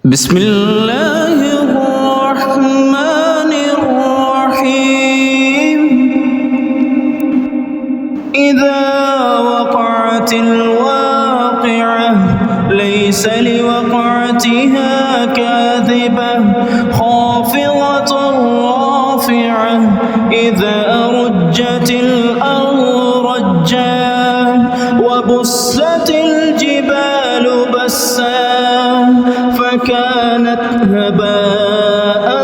بسم الله الرحمن الرحيم إذا وقعت الواقعة ليس لوقعتها كاذبة خافضة رافعة إذا رجت الأرض رجا وبست الجبال بسا فكانت هباء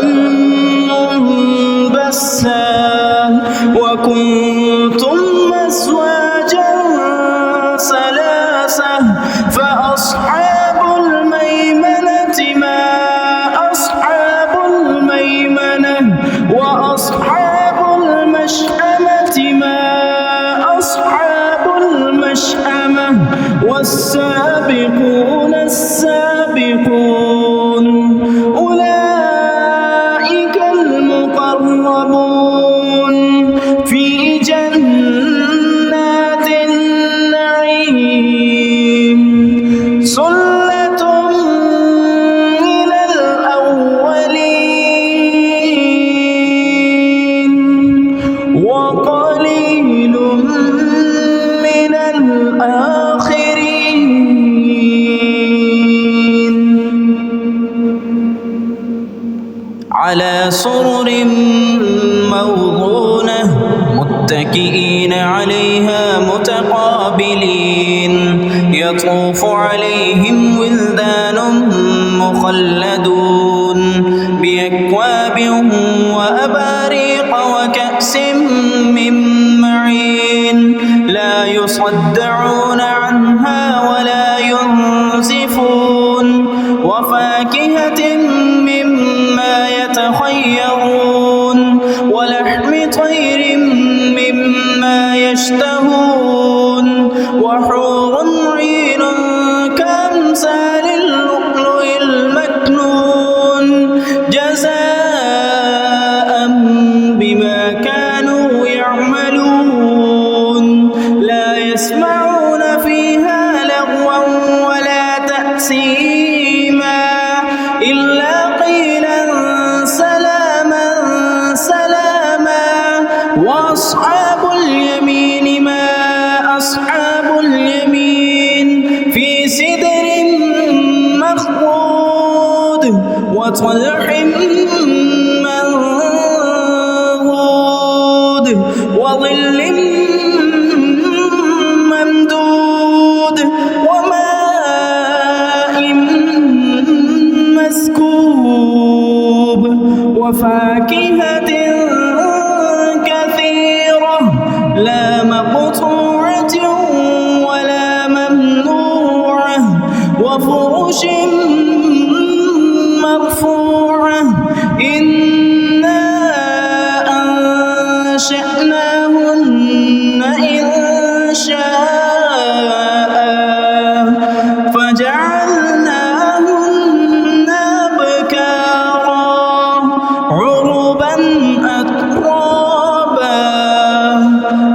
منبثا وكنتم أزواجا ثلاثة فأصحاب الميمنة ما أصحاب الميمنة وأصحاب المشأمة ما أصحاب المشأمة والسابقون السابقون أولئك المقربون في جنات النعيم ثلة من الأولين وقليل من الآخرين على سرر موضونة متكئين عليها متقابلين يطوف عليهم ولدان مخلدون بأكواب وأباريق وكأس من معين لا يصدعون عنها ولا ينزفون وفاكهة مما يتخيرون ولحم طير مما يشتهون وحور عين كأمثال اللؤلؤ المكنون جزاء بما كانوا يعملون لا يسمعون فيها لغوا ولا تأثيما إلا قيلا سلاما سلاما وأصحاب اليمين ما أصحاب اليمين في سدر مخضود وطلح منضود وظل ممدود وماء مسكوب وفاكهة كثيرة لا مقطوعة ولا ممنوعة وفرش مرفوعة إنا أنشأناهن إنشاء فجعلناهن أبكارا عربا أترابا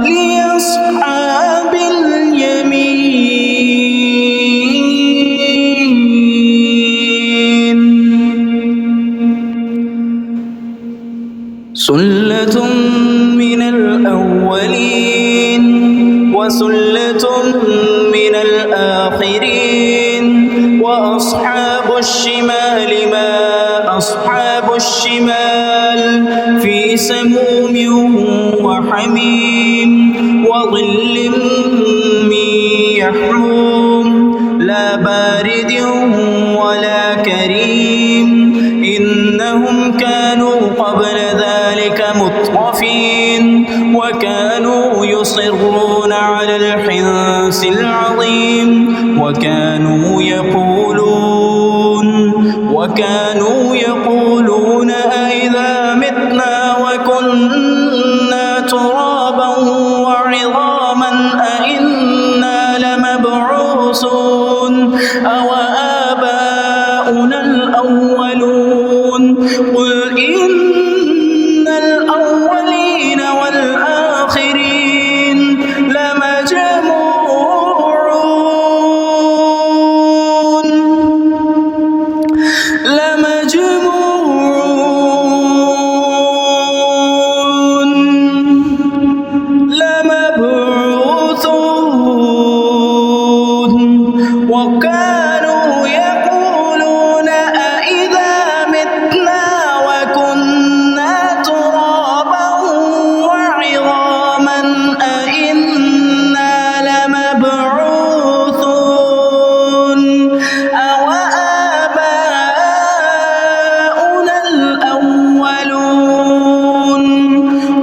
لأصحاب اليمين ثلة من الأولين وثلة من الآخرين وأصحاب الشمال ما أصحاب الشمال في سموم وحميم وظل من يحموم لا بارد ولا كريم إنهم كانوا قبل ذلك مترفين وكانوا يصرون على الحنث العظيم وكانوا يقولون أئذا متنا وكنا ترابا وعظاما أئنا لمبعوثون أو آباؤنا الأولون قل إن الأولين والآخرين لمجموعون كانوا يقولون أإذا متنا وكنا ترابا وعظاما أإنا لمبعوثون أوآباؤنا الأولون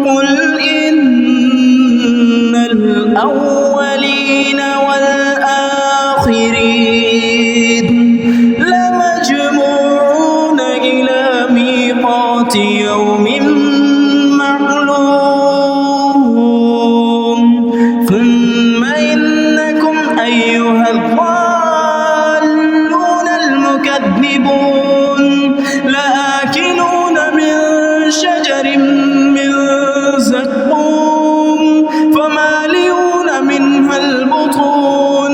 قل إن الأولين والآخرين لمجموعون إلى ميقات يوم معلوم ثم إنكم أيها الضالون المكذبون لآكلون من شجر من زقوم فمالئون منها البطون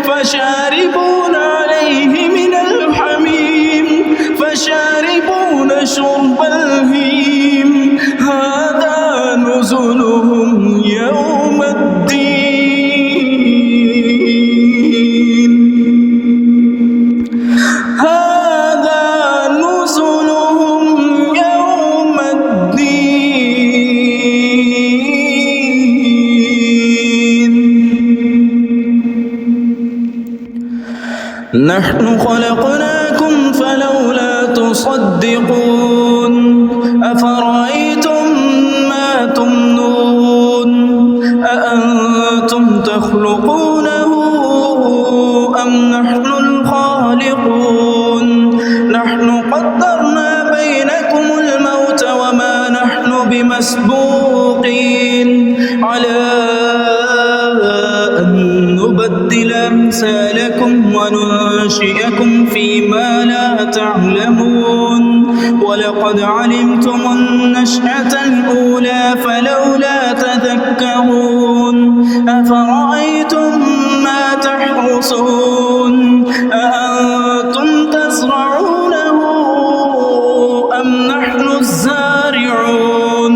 فشاربون عليه من الحميم فشاربون شرب الهيم هذا نزلهم يوم الدين هذا نزلهم يوم الدين نحن خلقناكم فلولا تصدقون أفرأيتم ما تمنون أأنتم تخلقونه أم نحن الخالقون نحن قدرنا بينكم الموت وما نحن بمسبوقين على أن نبدل أمثالكم وننشئكم فيما لا تعلمون ولقد علمتم النشأة الأولى فلولا تذكرون أفرأيتم ما تحرثون أأنتم تزرعونه أم نحن الزارعون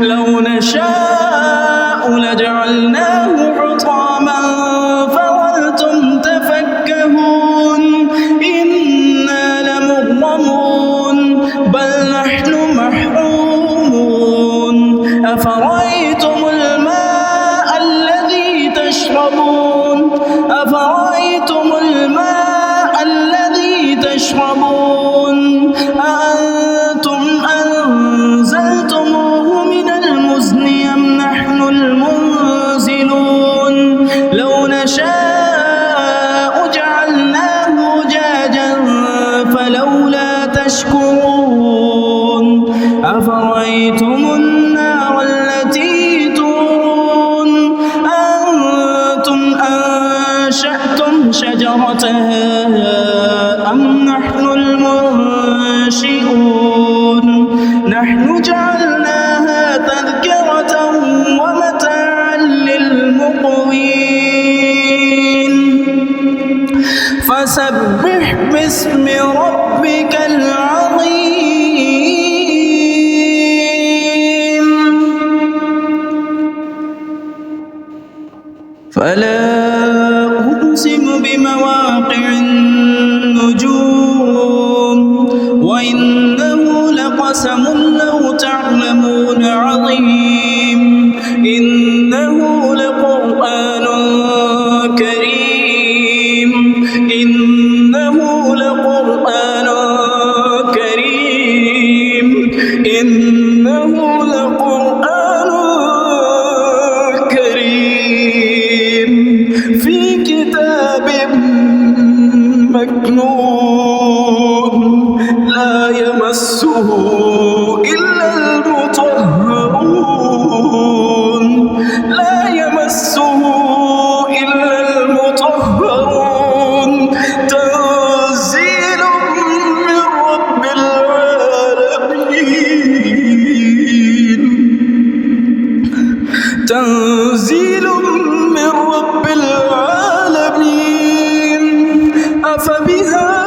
لو نشاء لجعلناه حطاما فظلتم تفكهون إنا لمغرمون بل نحن محرومون أفرأيتم الماء الذي تشربون أفرأيتم الماء الذي تشربون أأنتم أنزلتموه من المزن أم نحن المنزلون لو نشاء جعلناه أجاجا فلولا تشكرون أفرأيتم النار التي تورون أنتم أنشأتم شجرتها أم نحن المنشئون نحن جعلناها تذكرة ومتاعا للمقوين فسبح باسم ربك العظيم فلا أقسم بمواقع النجوم وإنه لقسم لو تعلمون عظيم إنه لقرآن كريم إنه لقرآن كريم إنه لقرآن كريم في كتاب مكنون لا يمسه إلا المطهرون لا يمسه إلا المطهرون تنزيل من رب العالمين تنزيل من رب العالمين أفبهذا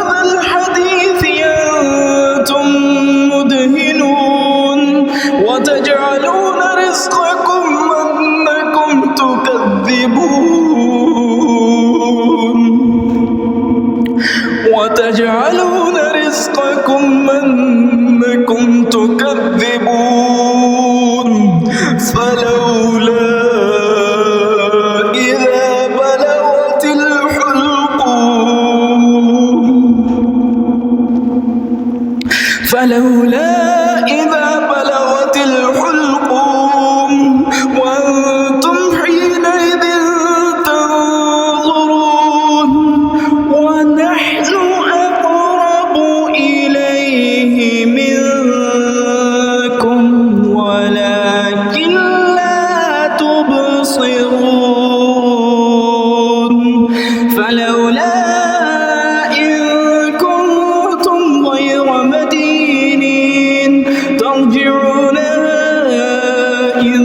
وتجعلون رزقكم أنكم تكذبون فلولا إذا بلغت الحلقوم وأنتم حينئذ تنظرون ونحن أقرب إليه منكم ولكن لا تبصرون فلولا إن كنتم غير مدينين ترجعونها إن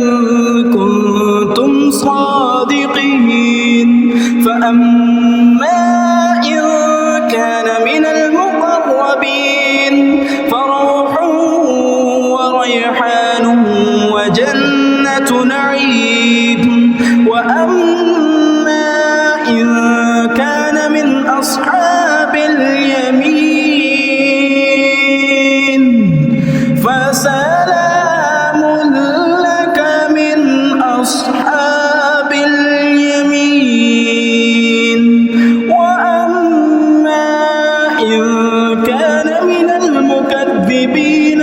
كنتم صادقين فأما إن كان من المقربين فروح وريحان وجنة نعيم وأما إن كان من أصحاب اليمين فسلام لك من أصحاب اليمين وأما إن كان من المكذبين